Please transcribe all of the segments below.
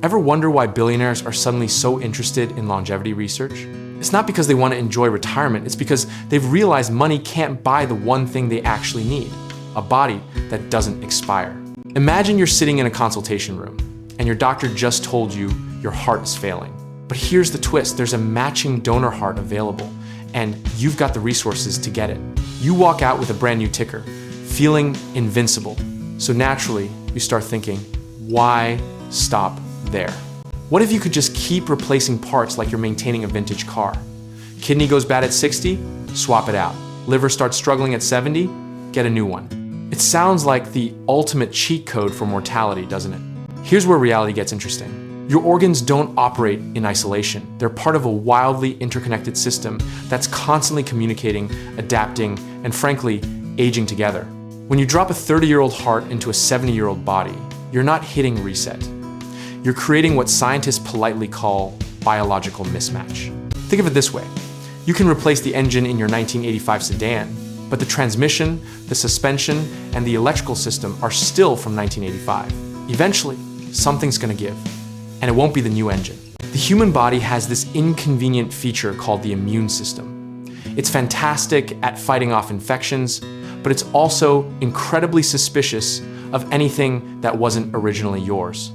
Ever wonder why billionaires are suddenly so interested in longevity research? It's not because they want to enjoy retirement, it's because they've realized money can't buy the one thing they actually need, a body that doesn't expire. Imagine you're sitting in a consultation room, and your doctor just told you your heart is failing. But here's the twist, there's a matching donor heart available, and you've got the resources to get it. You walk out with a brand new ticker, feeling invincible. So naturally, you start thinking, why stop there? What if you could just keep replacing parts like you're maintaining a vintage car? Kidney goes bad at 60, swap it out. Liver starts struggling at 70, get a new one. It sounds like the ultimate cheat code for mortality, doesn't it? Here's where reality gets interesting. Your organs don't operate in isolation. They're part of a wildly interconnected system that's constantly communicating, adapting, and frankly, aging together. When you drop a 30-year-old heart into a 70-year-old body, you're not hitting reset. You're creating what scientists politely call biological mismatch. Think of it this way. You can replace the engine in your 1985 sedan, but the transmission, the suspension, and the electrical system are still from 1985. Eventually, something's gonna give, and it won't be the new engine. The human body has this inconvenient feature called the immune system. It's fantastic at fighting off infections, but it's also incredibly suspicious of anything that wasn't originally yours.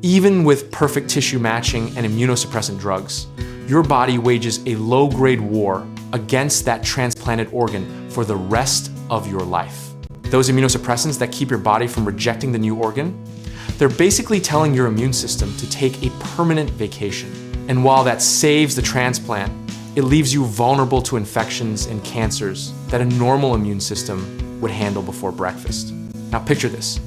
Even with perfect tissue matching and immunosuppressant drugs, your body wages a low-grade war against that transplanted organ for the rest of your life. Those immunosuppressants that keep your body from rejecting the new organ, they're basically telling your immune system to take a permanent vacation. And while that saves the transplant, it leaves you vulnerable to infections and cancers that a normal immune system would handle before breakfast. Now picture this.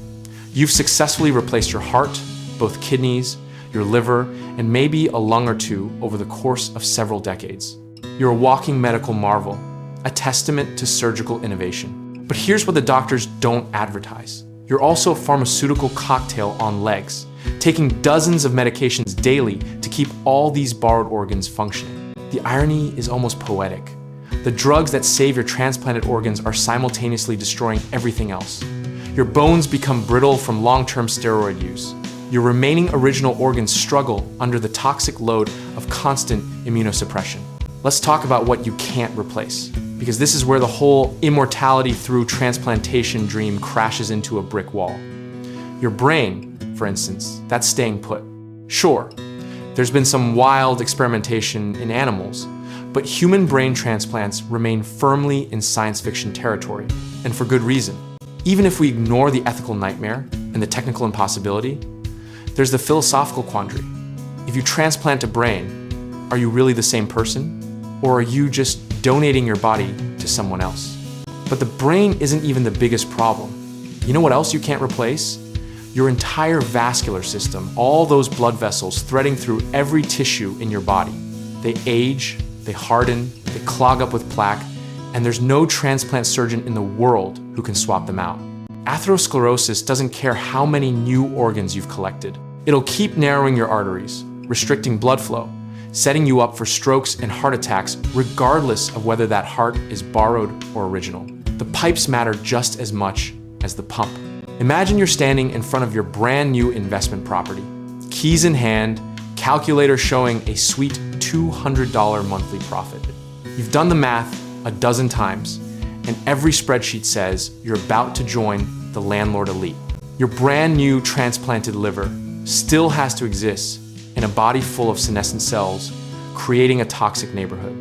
You've successfully replaced your heart, both kidneys, your liver, and maybe a lung or two over the course of several decades. You're a walking medical marvel, a testament to surgical innovation. But here's what the doctors don't advertise. You're also a pharmaceutical cocktail on legs, taking dozens of medications daily to keep all these borrowed organs functioning. The irony is almost poetic. The drugs that save your transplanted organs are simultaneously destroying everything else. Your bones become brittle from long-term steroid use. Your remaining original organs struggle under the toxic load of constant immunosuppression. Let's talk about what you can't replace, because this is where the whole immortality through transplantation dream crashes into a brick wall. Your brain, for instance, that's staying put. Sure, there's been some wild experimentation in animals, but human brain transplants remain firmly in science fiction territory, and for good reason. Even if we ignore the ethical nightmare and the technical impossibility, there's the philosophical quandary. If you transplant a brain, are you really the same person? Or are you just donating your body to someone else? But the brain isn't even the biggest problem. You know what else you can't replace? Your entire vascular system, all those blood vessels threading through every tissue in your body. They age, they harden, they clog up with plaque, and there's no transplant surgeon in the world who can swap them out. Atherosclerosis doesn't care how many new organs you've collected. It'll keep narrowing your arteries, restricting blood flow, setting you up for strokes and heart attacks regardless of whether that heart is borrowed or original. The pipes matter just as much as the pump. Imagine you're standing in front of your brand new investment property, keys in hand, calculator showing a sweet $200 monthly profit. You've done the math a dozen times, and every spreadsheet says you're about to join the landlord elite. Your brand new transplanted liver still has to exist in a body full of senescent cells, creating a toxic neighborhood.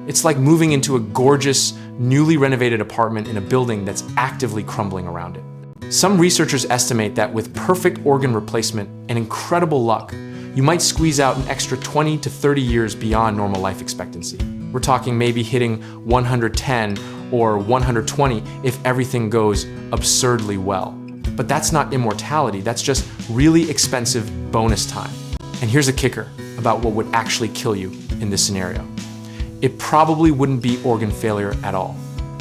It's like moving into a gorgeous, newly renovated apartment in a building that's actively crumbling around it. Some researchers estimate that with perfect organ replacement and incredible luck, you might squeeze out an extra 20 to 30 years beyond normal life expectancy. We're talking maybe hitting 110 or 120 if everything goes absurdly well. But that's not immortality, that's just really expensive bonus time. And here's a kicker about what would actually kill you in this scenario. It probably wouldn't be organ failure at all.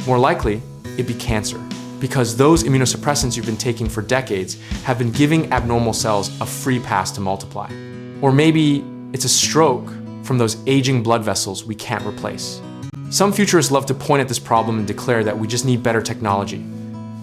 More likely, it'd be cancer, because those immunosuppressants you've been taking for decades have been giving abnormal cells a free pass to multiply. Or maybe it's a stroke from those aging blood vessels we can't replace. Some futurists love to point at this problem and declare that we just need better technology,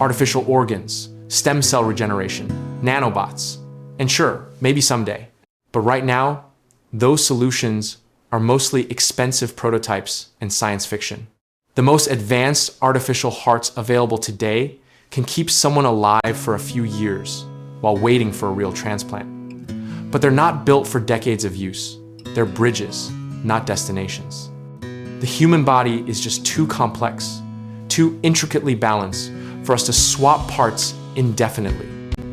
artificial organs, stem cell regeneration, nanobots, and sure, maybe someday. But right now, those solutions are mostly expensive prototypes and science fiction. The most advanced artificial hearts available today can keep someone alive for a few years while waiting for a real transplant. But they're not built for decades of use. They're bridges, not destinations. The human body is just too complex, too intricately balanced for us to swap parts indefinitely.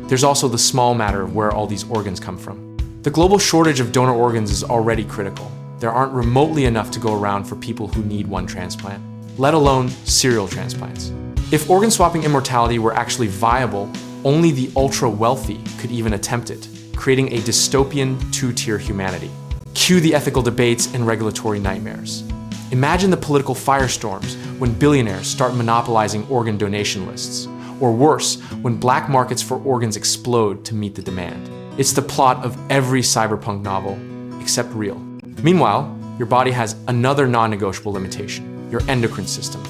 There's also the small matter of where all these organs come from. The global shortage of donor organs is already critical. There aren't remotely enough to go around for people who need one transplant, let alone serial transplants. If organ swapping immortality were actually viable, only the ultra-wealthy could even attempt it, creating a dystopian two-tier humanity. Cue the ethical debates and regulatory nightmares. Imagine the political firestorms when billionaires start monopolizing organ donation lists, or worse, when black markets for organs explode to meet the demand. It's the plot of every cyberpunk novel, except real. Meanwhile, your body has another non-negotiable limitation: your endocrine system.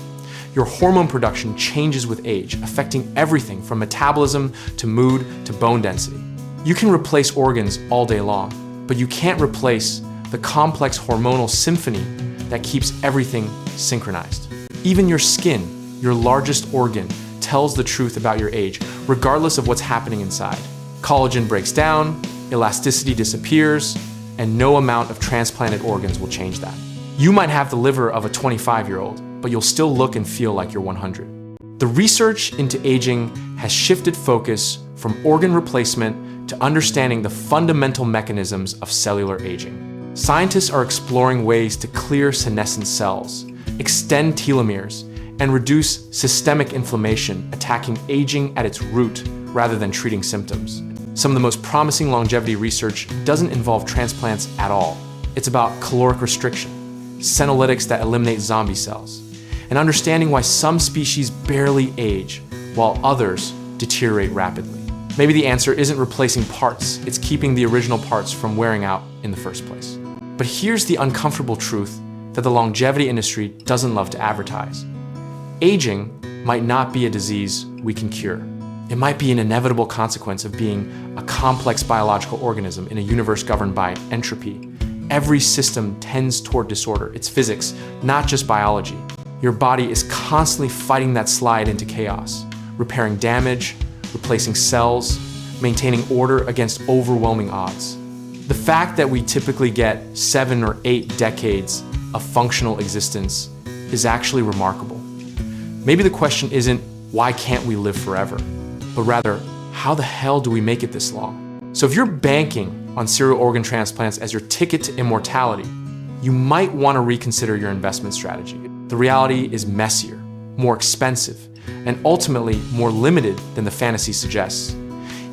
Your hormone production changes with age, affecting everything from metabolism to mood to bone density. You can replace organs all day long, but you can't replace the complex hormonal symphony that keeps everything synchronized. Even your skin, your largest organ, tells the truth about your age, regardless of what's happening inside. Collagen breaks down, elasticity disappears, and no amount of transplanted organs will change that. You might have the liver of a 25-year-old, but you'll still look and feel like you're 100. The research into aging has shifted focus from organ replacement to understanding the fundamental mechanisms of cellular aging. Scientists are exploring ways to clear senescent cells, extend telomeres, and reduce systemic inflammation, attacking aging at its root rather than treating symptoms. Some of the most promising longevity research doesn't involve transplants at all. It's about caloric restriction, senolytics that eliminate zombie cells, and understanding why some species barely age while others deteriorate rapidly. Maybe the answer isn't replacing parts, it's keeping the original parts from wearing out in the first place. But here's the uncomfortable truth that the longevity industry doesn't love to advertise. Aging might not be a disease we can cure. It might be an inevitable consequence of being a complex biological organism in a universe governed by entropy. Every system tends toward disorder. It's physics, not just biology. Your body is constantly fighting that slide into chaos, repairing damage, replacing cells, maintaining order against overwhelming odds. The fact that we typically get 7 or 8 decades of functional existence is actually remarkable. Maybe the question isn't, why can't we live forever? But rather, how the hell do we make it this long? So if you're banking on serial organ transplants as your ticket to immortality, you might want to reconsider your investment strategy. The reality is messier, more expensive, and ultimately more limited than the fantasy suggests.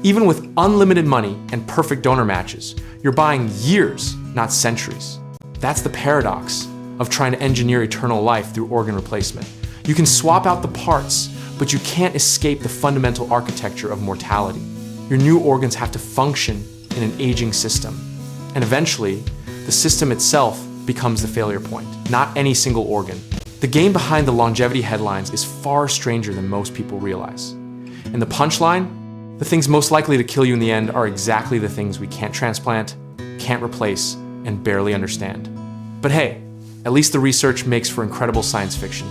Even with unlimited money and perfect donor matches, you're buying years, not centuries. That's the paradox of trying to engineer eternal life through organ replacement. You can swap out the parts, but you can't escape the fundamental architecture of mortality. Your new organs have to function in an aging system. And eventually, the system itself becomes the failure point, not any single organ. The game behind the longevity headlines is far stranger than most people realize. And the punchline? The things most likely to kill you in the end are exactly the things we can't transplant, can't replace, and barely understand. But hey, at least the research makes for incredible science fiction.